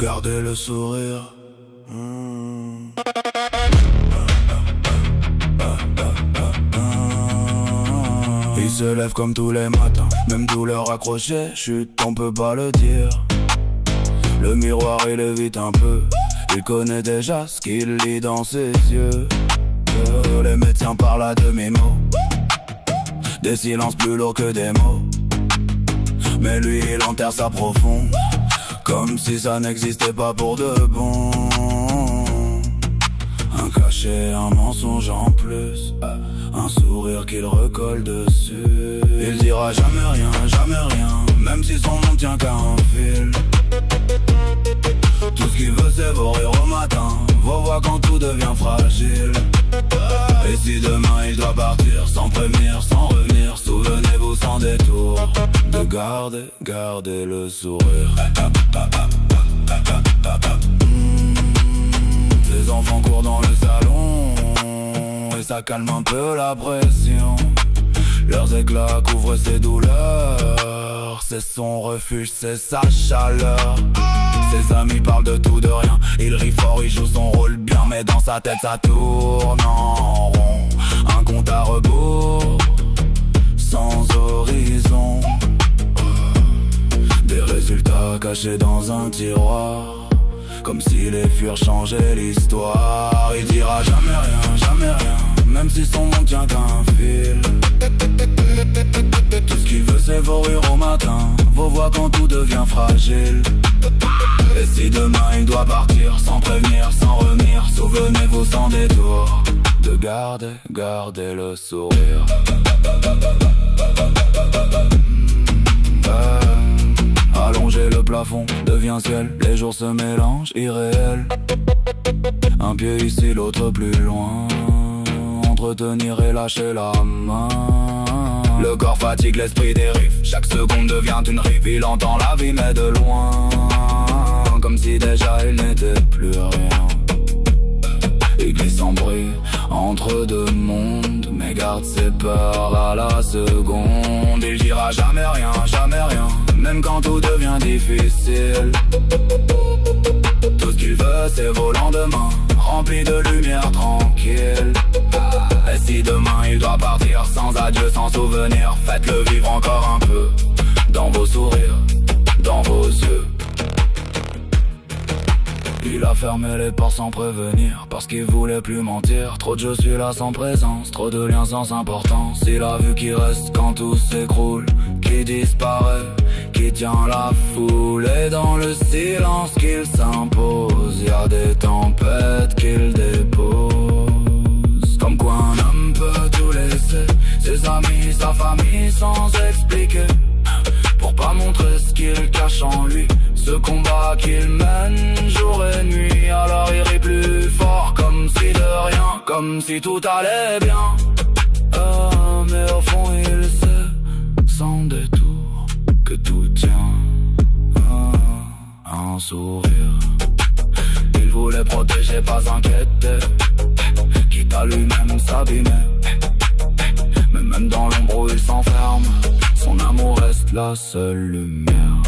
Gardez le sourire. Il se lève comme tous les matins, même douleur accrochée, chute, on peut pas le dire. Le miroir il évite un peu, il connaît déjà ce qu'il lit dans ses yeux. Les médecins parlent à demi-mot, des silences plus lourds que des mots. Mais lui il enterre ça profond, comme si ça n'existait pas pour de bon. Un cachet, un mensonge en plus, un sourire qu'il recolle dessus. Il dira jamais rien, même si son nom tient qu'à un fil. Tout ce qu'il veut c'est vous rire au matin, vos voix quand tout devient fragile. Et si demain il doit partir, sans prévenir, sans revenir, souvenez-vous sans détour de garder le sourire. Les enfants courent dans le salon et ça calme un peu la pression. Leurs éclats couvrent ses douleurs, c'est son refuge, c'est sa chaleur. Ses amis parlent de tout, de rien, il rit fort, il joue son rôle bien, mais dans sa tête ça tourne en rond. Un compte à rebours, sans horizon. Des résultats cachés dans un tiroir, comme si les fuir changeait l'histoire. Il dira jamais rien, même si son monde tient qu'un fil. Tout ce qu'il veut c'est vos rires au matin, vos voix quand tout devient fragile. Et si demain il doit partir, sans prévenir, sans revenir, souvenez-vous sans détour de garder le sourire. Allonger le plafond devient ciel, les jours se mélangent, irréels. Un pied ici, l'autre plus loin, entretenir et lâcher la main. Le corps fatigue, l'esprit dérive, chaque seconde devient une rive. Il entend la vie mais de loin, comme si déjà il n'était plus rien. Il glisse en bruit entre deux mondes, mais garde ses peurs à la seconde. Il dira jamais rien, même quand tout devient difficile. Tout ce qu'il veut c'est vos lendemains, remplis de lumière tranquille. Et si demain il doit partir, sans adieu, sans souvenir, faites-le vivre encore un peu, dans vos sourires, dans vos yeux. Il a fermé les portes sans prévenir, parce qu'il voulait plus mentir. Trop de je suis là sans présence, trop de liens sans importance. Il a vu qu'il reste quand tout s'écroule, qui disparaît, qui tient la foule. Et dans le silence qu'il s'impose, y a des tempêtes qu'il dépose. Comme quoi un homme peut tout laisser, ses amis, sa famille, sans expliquer, pour pas montrer ce qu'il cache en lui, ce combat qu'il mène jour et nuit. Alors il rit plus fort, comme si de rien, comme si tout allait bien. Mais au fond il sait, sans détour, que tout tient un sourire. Il voulait protéger, pas inquiéter, quitte à lui-même s'abîmer. Mais même dans l'ombre où il s'enferme, son amour reste la seule lumière.